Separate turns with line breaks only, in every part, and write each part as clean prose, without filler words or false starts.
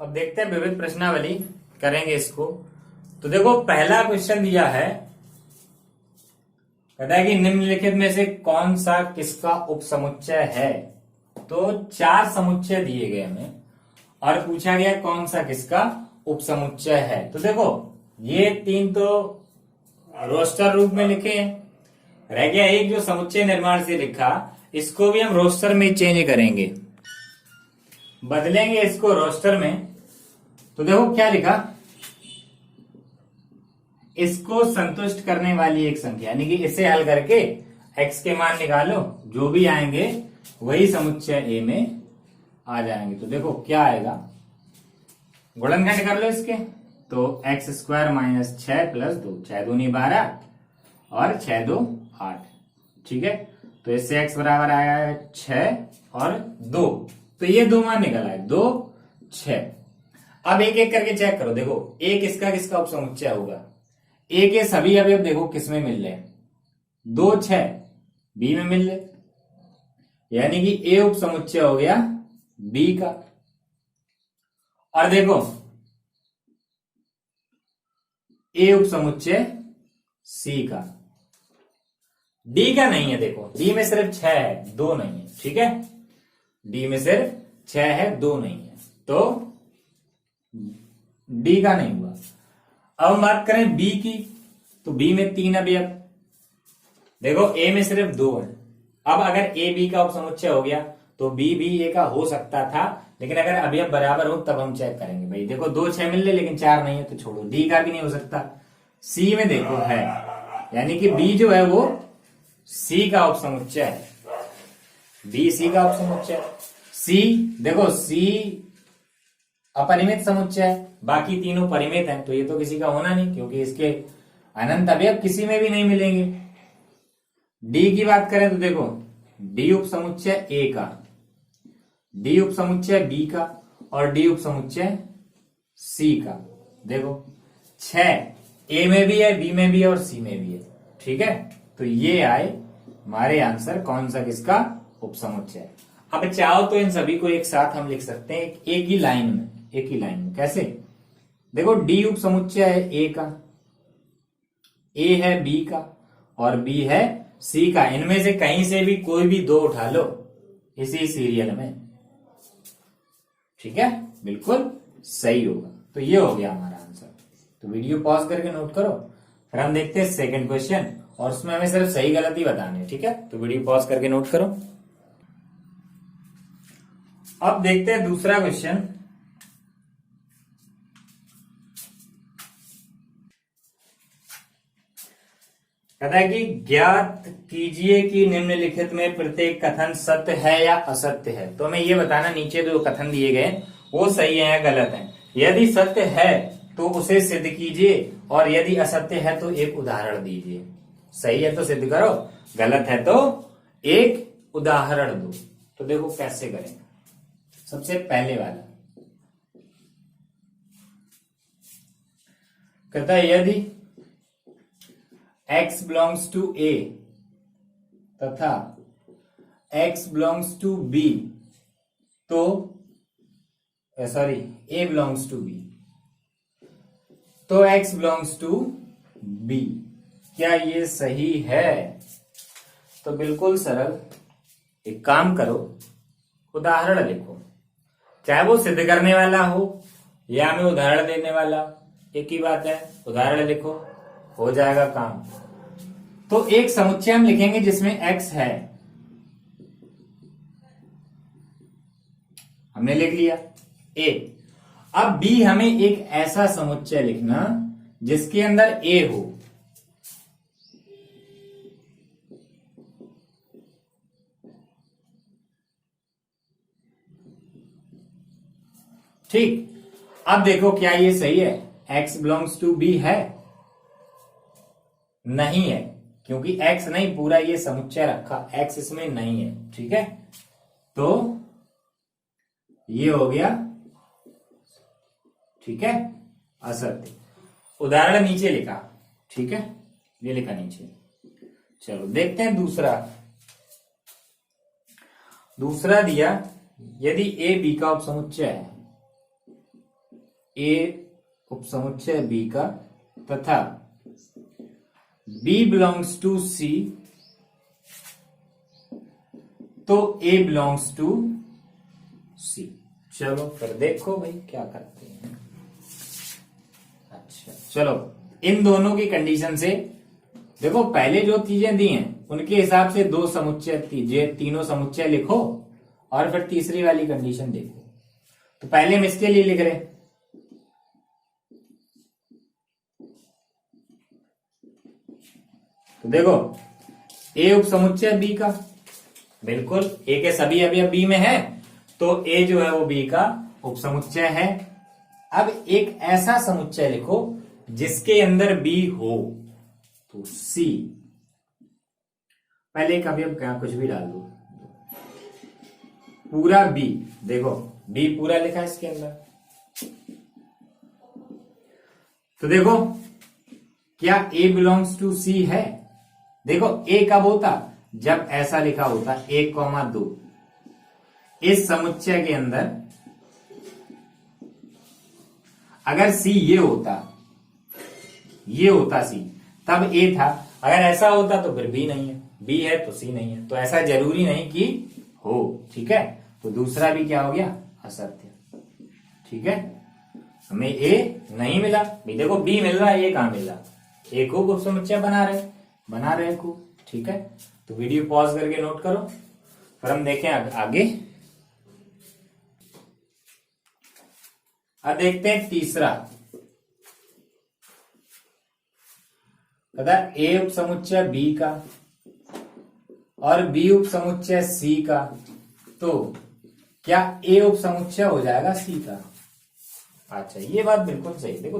अब देखते हैं विविध प्रश्नावली करेंगे इसको। तो देखो पहला क्वेश्चन दिया है, कहता है कि निम्नलिखित में से कौन सा किसका उपसमुच्चय है। तो 4 समुच्चय दिए गए हमें और पूछा गया कौन सा किसका उपसमुच्चय है। तो देखो ये 3 तो रोस्टर रूप में लिखे हैं, रह गया एक जो समुच्चय निर्माण से लिखा, इसको भी हम रोस्टर में चेंज करेंगे, बदलेंगे इसको रोस्टर में। तो देखो क्या लिखा, इसको संतुष्ट करने वाली एक संख्या, यानी कि इसे हल करके x के मान निकालो, जो भी आएंगे वही समुच्चय a में आ जाएंगे। तो देखो क्या आएगा, गुणनखंड कर लो इसके, तो x स्क्वायर माइनस 6 प्लस 2, 6 दूनी 12 और 6 2 8। ठीक है, तो इससे x बराबर आया है 6 और 2, तो ये 2 मान निकल आए, 2 6। अब एक एक करके चेक करो, देखो a किसका किसका उपसमुच्चय होगा। a के सभी अवयव देखो किस में मिल रहे हैं, 2 6 b में मिल रहे, यानी कि a उपसमुच्चय हो गया b का। और देखो a उपसमुच्चय c का, d का नहीं है। देखो d में सिर्फ 6 है, 2 नहीं है। ठीक है, d में सिर्फ 6 है, 2 नहीं है, तो d का नहीं हुआ। अब हम बात करें b की, तो b में 3 अवयव, देखो a में सिर्फ 2 है। अब अगर a b का उपसमुच्चय हो गया तो b भी a का हो सकता था, लेकिन अगर अवयव बराबर हो तब हम चेक करेंगे। भाई देखो 2 6 मिल रहे लेकिन 4 नहीं है, तो छोड़ो, d का भी नहीं हो सकता। c में देखो है, यानी कि b जो है वो c का उपसमुच्चय है, b c का उपसमुच्चय। c देखो c अपरिमित समुच्चय है, बाकी तीनों परिमित हैं, तो ये तो किसी का होना नहीं, क्योंकि इसके अनंत अवयव किसी में भी नहीं मिलेंगे। d की बात करें तो देखो d उपसमुच्चय a का, d उपसमुच्चय b का और d उपसमुच्चय c का। देखो 6 a में भी है, b में भी है और c में भी है। ठीक है, तो ये आए हमारे आंसर कौन सा किसका उपसमुच्चय। अब चाहो तो इन सभी को एक साथ हम लिख सकते हैं एक ही लाइन में, एक ही लाइन में। कैसे, देखो d उपसमुच्चय है a का, a है b का और b है c का। इनमें से कहीं से भी कोई भी 2 उठा लो इसी सीरियल में। ठीक है, बिल्कुल सही होगा। तो ये हो गया हमारा आंसर। तो वीडियो पॉज करके नोट करो, फिर हम देखते हैं सेकंड क्वेश्चन, और उसमें हमें सिर्फ सही गलती बतानी है। ठीक है, तो वीडियो पॉज करके नोट करो। अब देखते हैं दूसरा क्वेश्चन। कहता है कि ज्ञात कीजिए कि निम्नलिखित में प्रत्येक कथन सत्य है या असत्य है। तो हमें ये बताना नीचे जो कथन दिए गए वो सही है या गलत है। यदि सत्य है तो उसे सिद्ध कीजिए, और यदि असत्य है तो एक उदाहरण दीजिए। सही है तो सिद्ध करो, गलत है तो एक उदाहरण दो। तो देखो कैसे करेंगे। सबसे पहले वाला कहता है यदि x belongs to a तथा x belongs to b, तो sorry a belongs to b, तो x belongs to b। क्या ये सही है? तो बिल्कुल सरल, एक काम करो, उदाहरण लिखो। चाहे वो सिद्ध करने वाला हो या हमें उदाहरण देने वाला, एक ही बात है। उदाहरण लिखो, हो जाएगा काम। तो एक समुच्चय हम लिखेंगे जिसमें x है, हमने लिख लिया a। अब b हमें एक ऐसा समुच्चय लिखना जिसके अंदर a हो। ठीक, अब देखो क्या ये सही है? x belongs to b है? नहीं है, क्योंकि x नहीं, पूरा ये समुच्चय रखा, x इसमें नहीं है। ठीक है, तो ये हो गया, ठीक है, असत्य। उदाहरण नीचे लिखा, ठीक है, ये लिखा नीचे। चलो देखते हैं दूसरा। दूसरा दिया यदि a b का उपसमुच्चय है ए उपसमुच्चय बी का तथा बी बिलोंग्स टू सी, तो ए बिलोंग्स टू सी। चलो फिर देखो भाई क्या करते हैं। अच्छा चलो, इन दोनों की कंडीशन से देखो, पहले जो चीजें दी हैं उनके हिसाब से दो समुच्चय, तीनों समुच्चय लिखो और फिर तीसरी वाली कंडीशन देखो। तो पहले हम इसके लिए लिख रहे हैं, तो देखो ए उपसमुच्चय बी का, बिल्कुल ए के सभी अवयव बी में है, तो ए जो है वो बी का उपसमुच्चय है। अब एक ऐसा समुच्चय लिखो जिसके अंदर बी हो, तो सी। पहले एक अवयव क्या कुछ भी डाल दो, पूरा बी, देखो बी पूरा लिखा है इसके अंदर। तो देखो क्या ए बिलोंग्स टू सी है? देखो ए कब होता, जब ऐसा लिखा होता 1,2। इस समुच्चय के अंदर अगर सी ये होता सी, तब ए था। अगर ऐसा होता तो फिर बी नहीं है, बी है तो सी नहीं है। तो ऐसा जरूरी नहीं कि हो, ठीक है। तो दूसरा भी क्या हो गया, असत्य, ठीक है। हमें ए नहीं मिला भाई, देखो बी मिल रहा है, ए कहां मिल रहा, ए को उपसमुच्चय बना रहे को, ठीक है। तो वीडियो पॉज करके नोट करो, फिर हम देखें आगे। अब देखते हैं तीसरा, ए उपसमुच्चय बी का और बी उपसमुच्चय सी का, तो क्या ए उपसमुच्चय हो जाएगा सी का? अच्छा ये बात बिल्कुल सही। देखो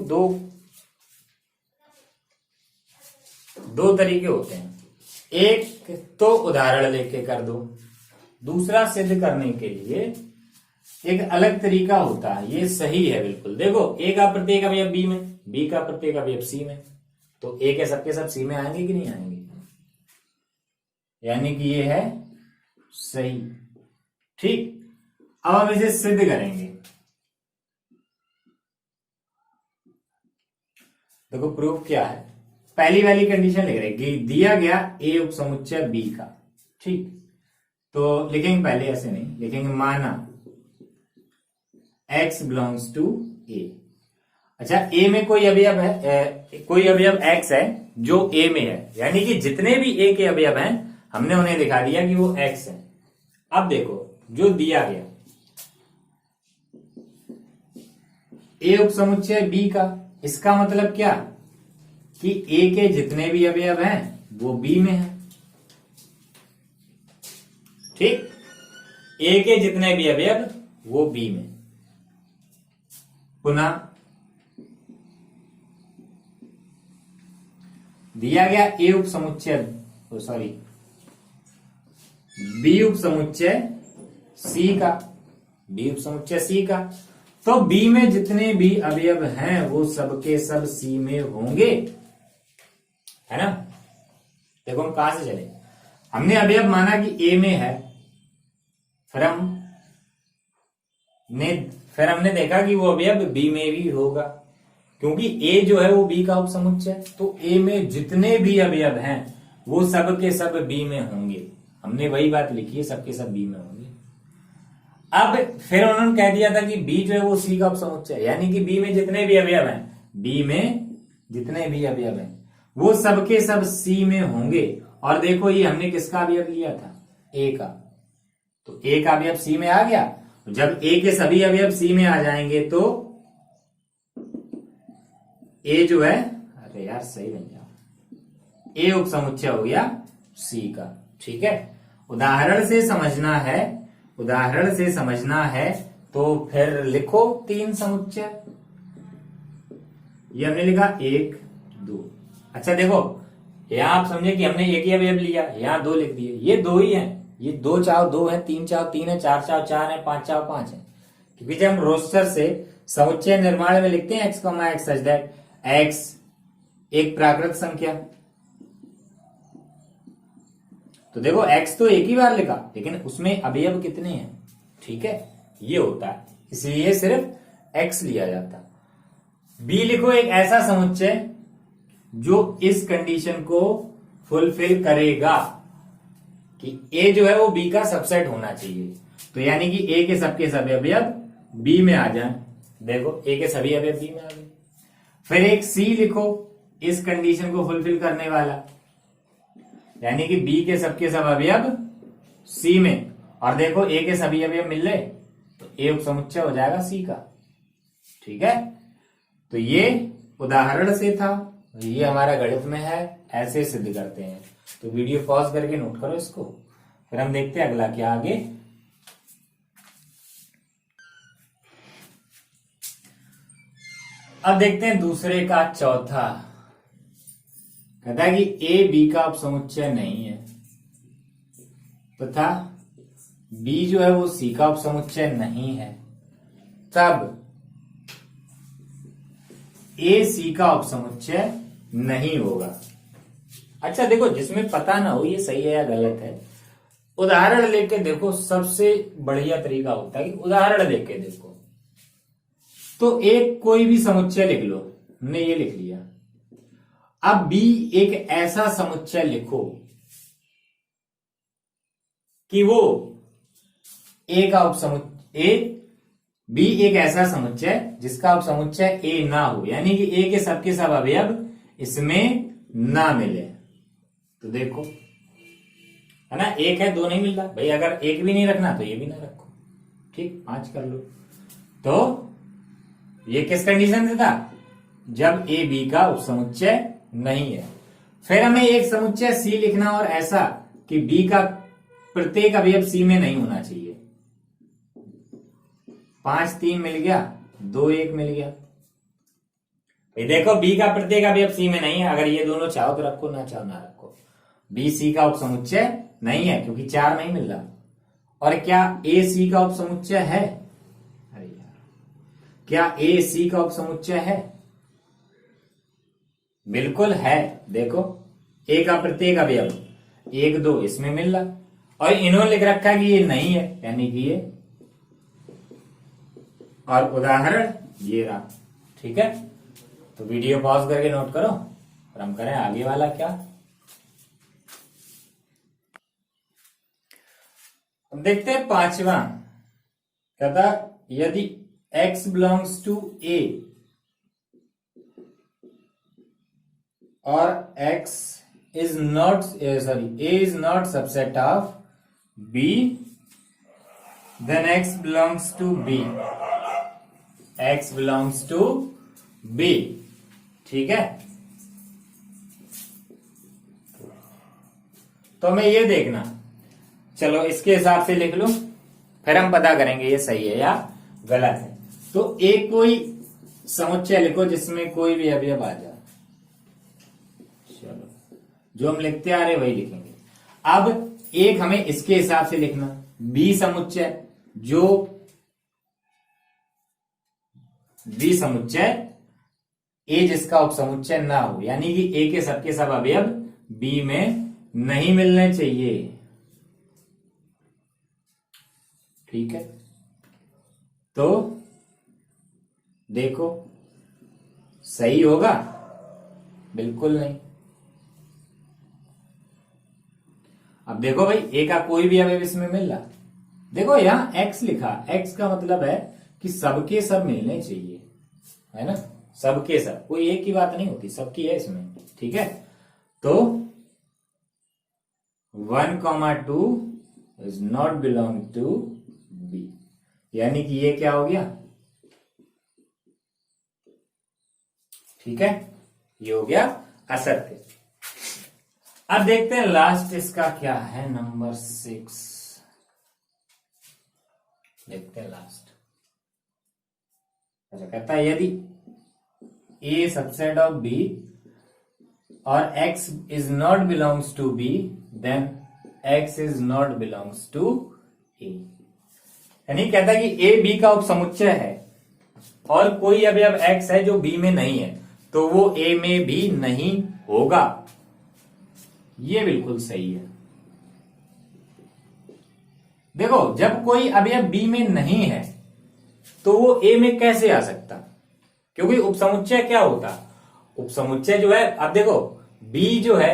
दो तरीके होते हैं, एक तो उदाहरण लेके कर दो, दूसरा सिद्ध करने के लिए एक अलग तरीका होता है। ये सही है बिल्कुल। देखो ए का प्रत्येक अवयव बी में, बी का प्रत्येक अवयव सी में, तो ए के सबके सब सी में आएंगे कि नहीं आएंगे? यानी कि ये है सही, ठीक। अब हम इसे सिद्ध करेंगे। देखो प्रूफ क्या है, पहली वाली कंडीशन लिख रहे हैं, दिया गया ए उपसमुच्चय बी का, ठीक। तो लिखेंगे पहले ऐसे नहीं लिखेंगे, माना x बिलोंग्स टू ए। अच्छा ए में कोई अवयव है, कोई अवयव x है जो ए में है, यानी कि जितने भी ए के अवयव हैं हमने उन्हें दिखा दिया कि वो x है। अब देखो जो दिया गया ए उपसमुच्चय बी का, इसका मतलब क्या कि ए के जितने भी अवयव हैं वो बी में है, ठीक। ए के जितने भी अवयव वो बी में। पुनः दिया गया ए उपसमुच्चय, बी उपसमुच्चय सी का, बी उपसमुच्चय सी का, तो बी में जितने भी अवयव हैं वो सबके सब सी में होंगे, है ना। देखो हम कहां से चले, हमने अवयव माना कि ए में है, फिर हमने देखा कि वो अवयव बी में भी होगा, क्योंकि ए जो है वो बी का उपसमुच्चय, तो ए में जितने भी अवयव हैं वो सब के सब बी में होंगे। हमने वही बात लिखी है, सबके सब बी में होंगे। अब फिर उन्होंने कह दिया था कि बी जो है वो सी का उपसमुच्चय, यानी कि बी में जितने भी अवयव हैं, बी में जितने भी अवयव हैं वो सबके सब सी में होंगे। और देखो ये हमने किसका अवयव लिया था, ए का, तो ए का अवयव सी में आ गया। जब ए के सभी अवयव सी में आ जाएंगे तो ए जो है, अरे यार सही बन जाओ, ए उपसमुच्चय हो गया सी का, ठीक है। उदाहरण से समझना है तो फिर लिखो 3 समुच्चय। ये हमने लिखा 1 2। अच्छा देखो यहां आप समझे कि हमने एक ही अवयव लिया, यहां 2 लिख दिए, ये 2 ही है, ये 2 चाव 2 है, 3 चाव 3 है, 4 चाव 4 है, 5 चाव 5 है। क्योंकि जब हम रोस्टर से समुच्चय निर्माण में लिखते हैं x, x such that x एक प्राकृत संख्या, तो देखो x तो एक ही बार लिखा लेकिन उसमें अवयव कितने हैं, ठीक है, ये होता है, इसलिए सिर्फ x लिया जाता। बी लिखो एक ऐसा समुच्चय जो इस कंडीशन को फुलफिल करेगा कि ए जो है वो बी का सबसेट होना चाहिए। तो यानी कि ए के सबके सभी अवयव बी में आ जाएं। देखो ए के सभी अवयव बी में आ गए। फिर एक सी लिखो इस कंडीशन को फुलफिल करने वाला, यानी कि बी के सबके सब अवयव सी में, और देखो ए के सभी अवयव मिल रहे तो ए उपसमुच्चय हो जाएगा सी का। ठीक है, तो ये उदाहरण से था, ये हमारा गणित में है, ऐसे सिद्ध करते हैं। तो वीडियो पॉज करके नोट करो इसको, फिर हम देखते हैं अगला क्या आगे। अब देखते हैं दूसरे का चौथा। कहता है कि ए बी का उपसमुच्चय नहीं है तथा बी जो है वो सी का उपसमुच्चय नहीं है, तब ए सी का उपसमुच्चय नहीं होगा। अच्छा देखो, जिसमें पता ना हो ये सही है या गलत है, उदाहरण लेके देखो। सबसे बढ़िया तरीका होता है कि उदाहरण लेके देखो। तो एक कोई भी समुच्चय लिख लो, हमने ये लिख लिया। अब बी एक ऐसा समुच्चय लिखो कि वो ए का उपसमुच्चय बी एक ऐसा समुच्चय जिसका उपसमुच्चय ए ना हो, यानी कि ए के सबके सब अवयव इसमें ना मिले। तो देखो है ना, एक है दो नहीं मिल रहा भाई, अगर एक भी नहीं रखना तो ये भी ना रखो। ठीक, 5 कर लो। तो ये किस कंडीशन से था, जब ए बी का उपसमुच्चय नहीं है। फिर हमें एक समुच्चय सी लिखना, और ऐसा कि बी का प्रत्येक अवयव सी में नहीं होना चाहिए। 5 3 मिल गया, 2 1 मिल गया। भाई देखो, बी का प्रत्येक अवयव सी में नहीं है, अगर ये दोनों चाहो तो रखो, ना चाहो ना रखो। बी सी का उपसमुच्चय नहीं है क्योंकि 4 नहीं मिल रहा। और क्या ए सी का उपसमुच्चय है? अरे यार, क्या ए सी का उपसमुच्चय है? बिल्कुल है। देखो, ए का प्रत्येक अवयव 1 2 इसमें मिल रहा, और इन्होंने लिख रखा है कि ये नहीं है, यानी कि ये, और उदाहरण ये रहा। ठीक है, तो वीडियो पॉज करके नोट करो और हम करें आगे वाला क्या। अब देखते हैं 5वां। कहता यदि x बिलोंग्स टू a और x is not a is not subset of b, then x belongs to b, x belongs to b। ठीक है, तो हमें ये देखना, चलो इसके हिसाब से लिख लो, फिर हम पता करेंगे ये सही है या गलत है। तो एक कोई समुच्चय लिखो जिसमें कोई भी अवयव आ जाए। चलो, जो हम लिखते आ रहे वही लिखेंगे। अब एक हमें इसके हिसाब से लिखना, बी समुच्चय, जो बी समुच्चय ए जिसका उपसमुच्चय ना हो, यानी कि ए के सबके सब अवयव बी में नहीं मिलने चाहिए। ठीक है, तो देखो सही होगा? बिल्कुल नहीं। अब देखो भाई, ए का कोई भी अवयव इसमें मिल रहा, देखो यहां एक्स लिखा, एक्स का मतलब है कि सबके सब मिलने चाहिए, है ना, सबके सब, कोई एक की बात नहीं होती, सबकी है इसमें। ठीक है, तो 1,2 is not belong to B, यानी कि ये क्या हो गया? ठीक है, ये हो गया असत्य। अब देखते हैं लास्ट इसका क्या है, नंबर 6। देखते हैं लास्ट। अच्छा, कहता है यदि ए सबसेट ऑफ बी और x is not belongs to B, then x is not belongs to A. यानी कहता है कि ए बी का उपसमुच्चय है और कोई अवयव x है जो बी में नहीं है, तो वो ए में भी नहीं होगा। ये बिल्कुल सही है। देखो, जब कोई अवयव बी में नहीं है तो वो ए में कैसे आ सकता? क्योंकि उपसमुच्चय क्या होता, उपसमुच्चय जो है, अब देखो बी जो है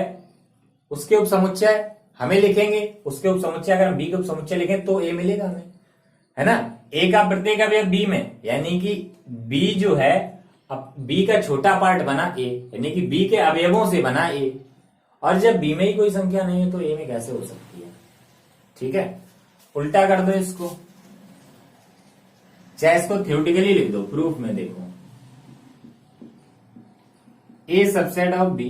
उसके उपसमुच्चय हमें लिखेंगे, उसके उपसमुच्चय अगर हम बी के उपसमुच्चय लिखें तो ए मिलेगा हमें, है ना। ए का प्रत्येक अवयव बी में, यानी कि बी जो है, अब बी का छोटा पार्ट बना ए, यानी कि बी के अवयवों से बना ए, और जब बी में ही कोई संख्या नहीं है तो ए में कैसे हो सकती है। ठीक है, उल्टा कर दो इसको, चाहे इसको थ्योरेटिकली लिख दो, प्रूफ में देखो A subset of B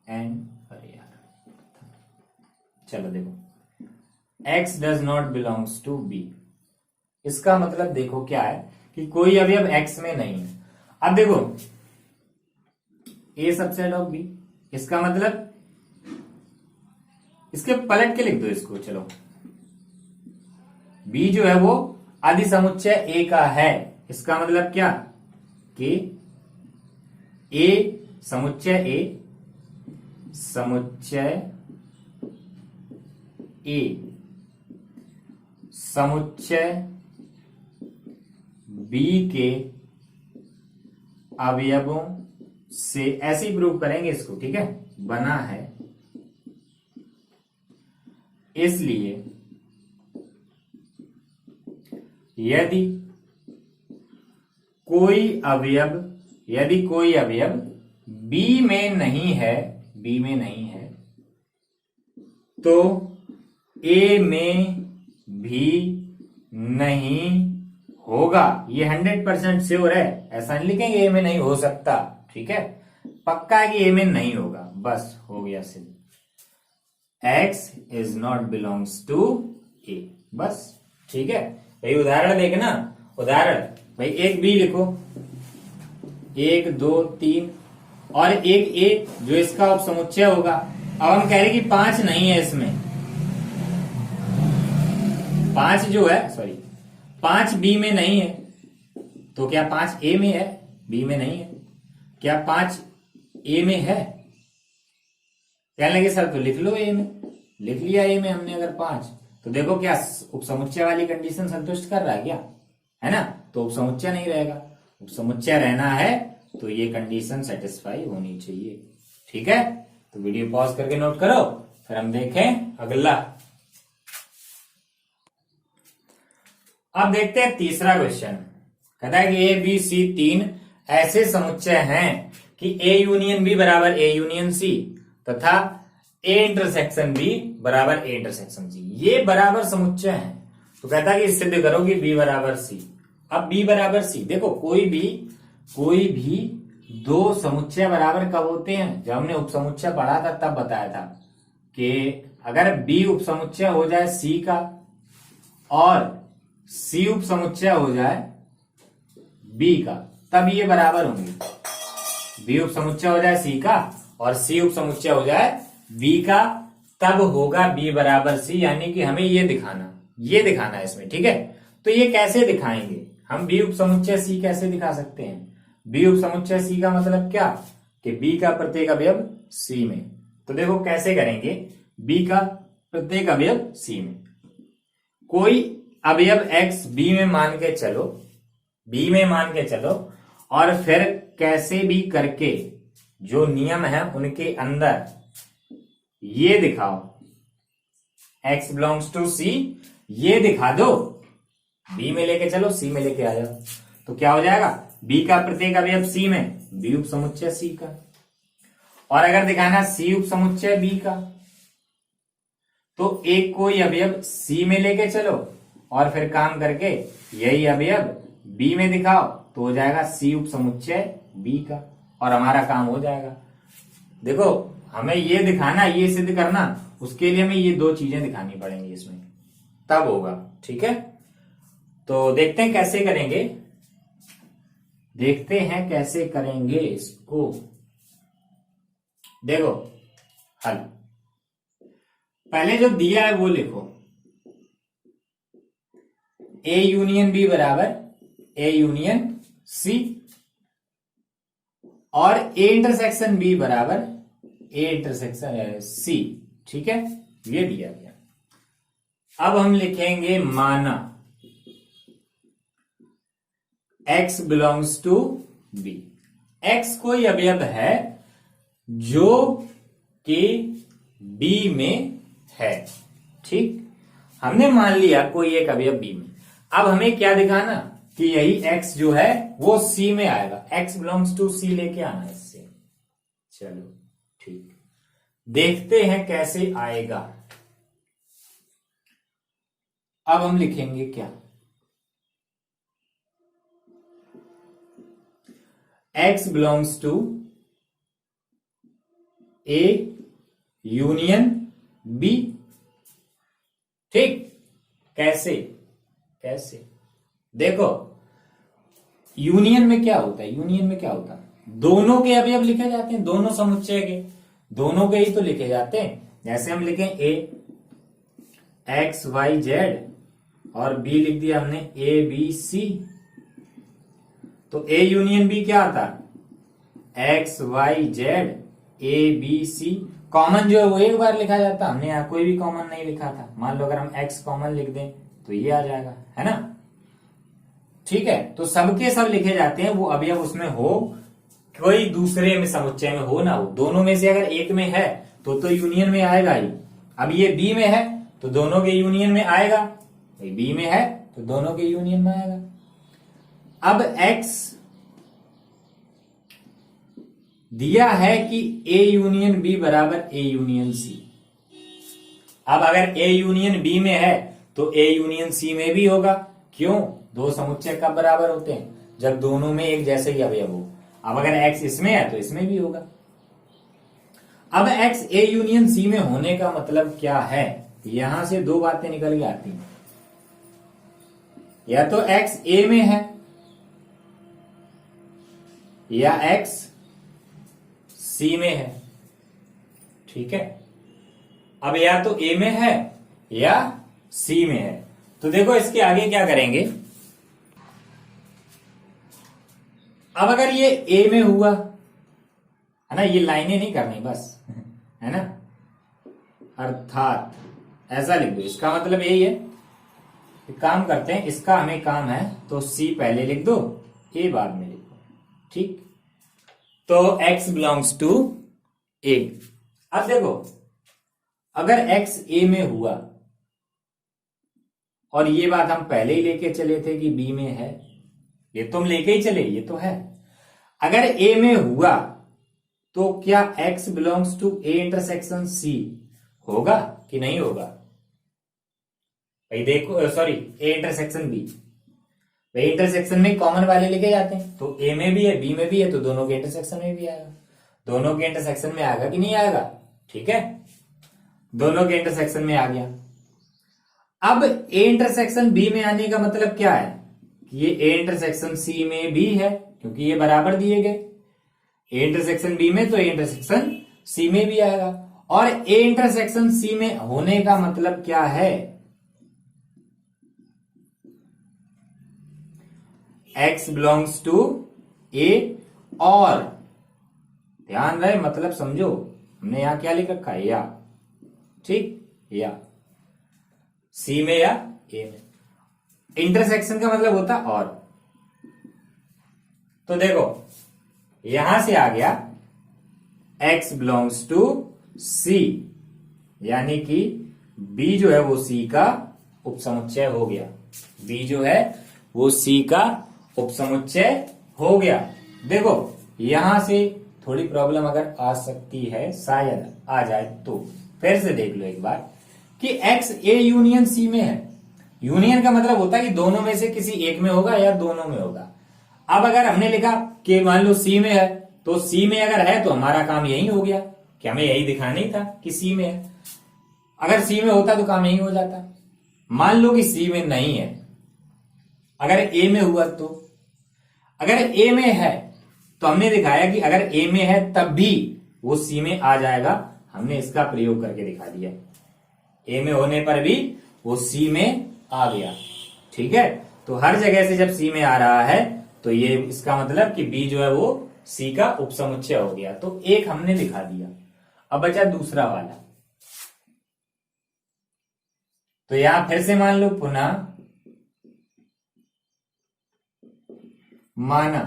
and, अरे यार चलो देखो x does not belongs to b, इसका मतलब देखो क्या है कि कोई अवयव x में नहीं है। अब देखो a सबसेट ऑफ b, इसका मतलब इसके पलट के लिख दो इसको, चलो b जो है वो अधिसमुच्चय a का है, इसका मतलब क्या कि a समुच्चय a, समुच्चय a समुच्चय b के अवयवों से, ऐसे ही प्रूव करेंगे इसको, ठीक है, बना है, इसलिए यदि कोई अवयव B में नहीं है, B में नहीं है, तो A में भी नहीं होगा। ये 100% श्योर है, ऐसा नहीं लिखेंगे A में नहीं हो सकता, ठीक है, पक्का है कि A में नहीं होगा, बस हो गया सिद्ध। X is not belongs to A, बस, ठीक है भाई। उदाहरण देखना, उदाहरण भाई एक B लिखो, 1 2 3 और एक A जो इसका उपसमुच्चय होगा। अब हम कह रहे कि 5 नहीं है इसमें, 5 जो है, सॉरी 5 B में नहीं है, तो क्या 5 A में है, B में नहीं है, क्या 5 A में है? कहने लगे सर तो लिख लो A में, लिख लिया A में हमने अगर 5, तो देखो क्या उपसमुच्चय वाली कंडीशन संतुष्ट कर रहा है क्या, है ना, तो उपसमुच्चय नहीं रहेगा, उपसमुच्चय रहना है तो ये कंडीशन सेटिस्फाई होनी चाहिए, ठीक है। तो वीडियो पॉज करके नोट करो, फिर हम देखें अगला। अब देखते हैं तीसरा क्वेश्चन, कहता है कि ए बी सी 3 ऐसे समुच्चय हैं कि ए यूनियन बी बराबर ए यूनियन सी तथा ए इंटरसेक्शन बी बराबर ए इंटरसेक्शन सी, ये बराबर समुच्चय हैं। तो कहता है कि सिद्ध करो कि बी बराबर सी। अब बी बराबर सी, देखो कोई भी दो समुच्चय बराबर कब होते हैं, जब हमने उपसमुच्चय पढ़ा था तब बताया था कि अगर बी उपसमुच्चय हो जाए सी का और सी उपसमुच्चय हो जाए बी का, तब ये बराबर होंगे। बी उपसमुच्चय हो जाए सी का और सी उपसमुच्चय हो जाए बी का, तब होगा बी बराबर सी, यानी कि हमें ये दिखाना है इसमें, ठीक है। तो ये कैसे दिखाएंगे हम, बी उपसमुच्चय सी कैसे दिखा सकते हैं? बी उपसमुच्चय सी का मतलब क्या कि बी का प्रत्येक अवयव सी में। तो देखो कैसे करेंगे, बी का प्रत्येक अवयव सी में, कोई अवयव x बी में मान के चलो, और फिर कैसे भी करके जो नियम है उनके अंदर ये दिखाओ, x बिलोंग्स टू सी, ये दिखा दो, बी में लेके चलो, सी में लेके आ जाओ, तो क्या हो जाएगा, बी का प्रत्येक अवयव सी में, बी उपसमुच्चय सी का, और अगर दिखाना सी उपसमुच्चय बी का, तो एक कोई अवयव सी में लेके चलो और फिर काम करके यही अवयव बी में दिखाओ, तो हो जाएगा सी उपसमुच्चय बी का, और हमारा काम हो जाएगा। देखो हमें ये दिखाना, ये सिद्ध करना, उसके लिए हमें ये दो चीजें दिखानी पड़ेंगी इसमें, तब होगा, ठीक है। तो देखते हैं कैसे करेंगे इसको। देखो हल पहले जो दिया है वो लिखो, ए यूनियन बी बराबर ए यूनियन सी, और ए इंटरसेक्शन बी बराबर ए इंटरसेक्शन सी, ठीक है, ये दिया गया। अब हम लिखेंगे माना x belongs to b। x कोई अवयव है जो कि b में है। ठीक, हमने मान लिया कोई एक अवयव b में। अब हमें क्या दिखाना कि यही x जो है वो c में आएगा। x बिलोंग्स टू c लेके आना है इससे। चलो ठीक, देखते हैं कैसे आएगा। अब हम लिखेंगे क्या, x belongs to a union b। ठीक, कैसे कैसे देखो, यूनियन में क्या होता है, यूनियन में क्या होता है, दोनों के अवयव लिखे जाते हैं, दोनों समुच्चय के, दोनों के ही तो लिखे जाते हैं। जैसे हम लिखें a x y z और b लिख दिया हमने a b c, तो a यूनियन b क्या आता है, x y z a b c। Common जो है वो एक बार लिखा जाता, हमने यहां कोई भी कॉमन नहीं लिखा था। मान लो अगर हम x कॉमन लिख दें तो ये आ जाएगा, है ना। ठीक है, तो सबके सब लिखे जाते हैं, वो अवयव उसमें हो, कोई दूसरे में समुच्चय में हो ना हो, दोनों में से अगर एक में है तो यूनियन में आएगा ही। अब ये बी में है तो दोनों के यूनियन में आएगा, बी में है तो दोनों के यूनियन में आएगा। अब x दिया है कि a यूनियन b बराबर a यूनियन c। अब अगर a यूनियन b में है तो a यूनियन c में भी होगा। क्यों, दो समुच्चय कब बराबर होते हैं, जब दोनों में एक जैसे ही अवयव हो। अब अगर x इसमें है तो इसमें भी होगा। अब x a यूनियन c में होने का मतलब क्या है, यहां से दो बातें निकल के आती हैं। या तो x a में है या x c में है। ठीक है, अब या तो a में है या c में है। तो देखो इसके आगे क्या करेंगे, अब अगर ये a में हुआ है ना, ये लाइनें नहीं करनी बस, है ना, अर्थात ऐसा लिख दो, इसका मतलब यही है। एक काम करते हैं, इसका हमें काम है तो c पहले लिख दो, a बाद में लिखो। ठीक, तो x बिलोंग्स टू a। अब देखो अगर x a में हुआ और ये बात हम पहले ही लेके चले थे कि b में है, ये तुम लेके ही चले, ये तो है। अगर a में हुआ तो क्या x belongs to a intersection c होगा कि नहीं होगा, भाई देखो, सॉरी a इंटरसेक्शन b। भाई इंटरसेक्शन में कॉमन वाले लिखे जाते हैं, तो a में भी है b में भी है तो दोनों के इंटरसेक्शन में भी आएगा। दोनों के इंटरसेक्शन में आएगा कि नहीं आएगा, ठीक है, दोनों के इंटरसेक्शन में आ गया। अब a इंटरसेक्शन b में आने का मतलब क्या है कि ये a इंटरसेक्शन c में भी है, क्योंकि ये बराबर दिए गए। a इंटरसेक्शन b में तो a इंटरसेक्शन c में भी आएगा। और a इंटरसेक्शन c में होने का मतलब क्या है, x बिलोंग्स टू a, और ध्यान रहे मतलब समझो, हमने यहां क्या लिख रखा है, या, ठीक, या c में या a में। इंटरसेक्शन का मतलब होता और। तो देखो यहां से आ गया x बिलोंग्स टू c, यानी कि b जो है वो c का उपसमुच्चय हो गया। b जो है वो c का उपसमुच्चय हो गया। देखो यहां से थोड़ी प्रॉब्लम अगर आ सकती है, शायद आ जाए, तो फिर से देख लो एक बार कि x a यूनियन c में है। यूनियन का मतलब होता है कि दोनों में से किसी एक में होगा या दोनों में होगा। अब अगर हमने लिखा कि मान लो c में है, तो c में अगर है तो हमारा काम यही हो गया कि हमें यही दिखाना ही था कि c में है। अगर c में होता तो काम यही हो जाता। मान लो कि c में नहीं है, अगर a में हुआ तो, अगर a में है तो हमने दिखाया कि अगर a में है तब भी वो c में आ जाएगा। हमने इसका प्रयोग करके दिखा दिया, a में होने पर भी वो c में आ गया। ठीक है, तो हर जगह से जब c में आ रहा है तो ये इसका मतलब कि b जो है वो c का उपसमुच्चय हो गया। तो एक हमने दिखा दिया। अब बचा दूसरा वाला, तो यहां फिर से मान लो पुनः माना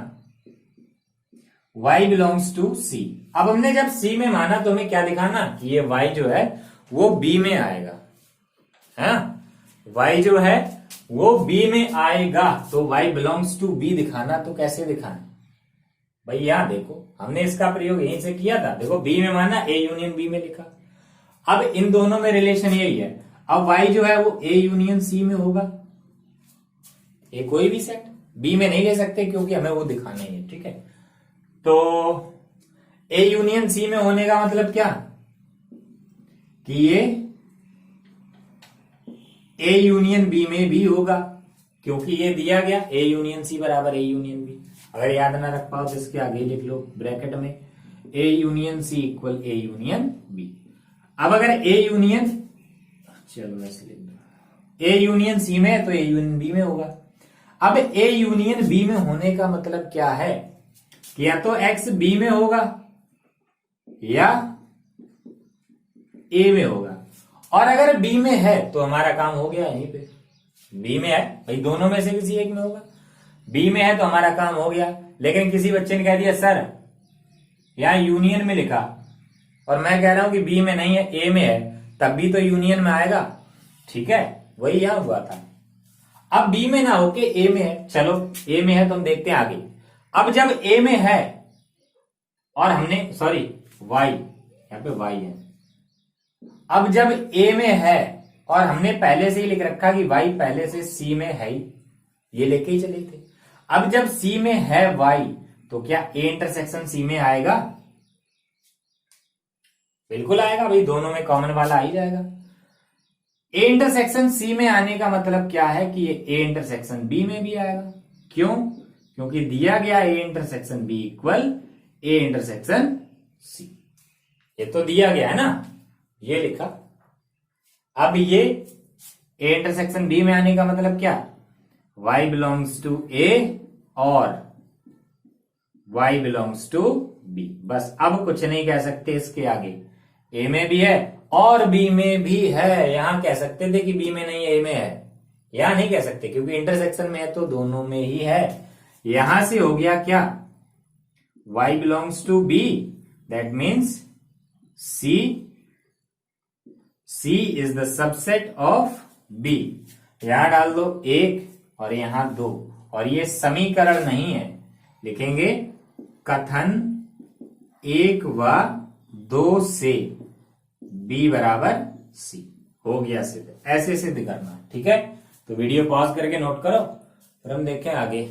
y बिलोंग्स टू c। अब हमने जब c में माना तो हमें क्या दिखाना कि ये y जो है वो b में आएगा, है y जो है वो b में आएगा, तो y बिलोंग्स टू b दिखाना। तो कैसे दिखाना भाई, यहां देखो हमने इसका प्रयोग यहीं से किया था। देखो b में माना, a यूनियन b में लिखा। अब इन दोनों में रिलेशन यही है। अब y जो है वो a यूनियन c में होगा। ए कोई भी सेट b में नहीं ले सकते क्योंकि हमें वो दिखाना ही है, ठीक है। तो a यूनियन c में होने का मतलब क्या कि ये a यूनियन b में भी होगा, क्योंकि ये दिया गया a यूनियन c बराबर a यूनियन b। अगर याद ना रख पाओ तो इसके आगे लिख लो ब्रैकेट में a union c equal a union b। अब अगर a यूनियन, चलो ऐसे लिख दो, a यूनियन c में है तो a यूनियन b में होगा। अब a यूनियन b में होने का मतलब क्या है कि या तो x b में होगा या a में होगा। और अगर b में है तो हमारा काम हो गया यहीं पे। b में है भाई, दोनों में से किसी एक में होगा। b में है तो हमारा काम हो गया। लेकिन किसी बच्चे ने कह दिया सर यहां यूनियन में लिखा और मैं कह रहा हूं कि b में नहीं है a में है, तब भी तो यूनियन में आएगा, ठीक है। वही यहां हुआ था। अब b में ना होके a में है, चलो a में है तो हम देखते हैं आगे। अब जब a में है और हमने, सॉरी y, यहां पे y है। अब जब a में है और हमने पहले से ही लिख रखा कि y पहले से c में है ही, ये लेके ही चले थे। अब जब c में है y तो क्या a इंटरसेक्शन c में आएगा? बिल्कुल आएगा भाई, दोनों में कॉमन वाला आ ही जाएगा। a इंटरसेक्शन c में आने का मतलब क्या है कि ये a इंटरसेक्शन b में भी आएगा। क्यों? क्योंकि दिया गया a intersection b equal a intersection c। ये तो दिया गया है ना, ये लिखा। अब ये a इंटरसेक्शन b में आने का मतलब क्या, y बिलोंग्स टू a और y बिलोंग्स टू b। बस अब कुछ नहीं कह सकते इसके आगे। a में भी है और b में भी है। यहां कह सकते थे कि b में नहीं a में है, यहां नहीं कह सकते क्योंकि इंटरसेक्शन में है तो दोनों में ही है। यहां से हो गया क्या, y belongs to b, that means c is the subset of b। यहां डाल दो 1 और यहां 2, और ये समीकरण नहीं है, लिखेंगे कथन 1 व 2 से b बराबर c। हो गया सिद्ध। ऐसे सिद्ध करना, ठीक है। तो वीडियो पॉज करके नोट करो, फिर हम देखें आगे।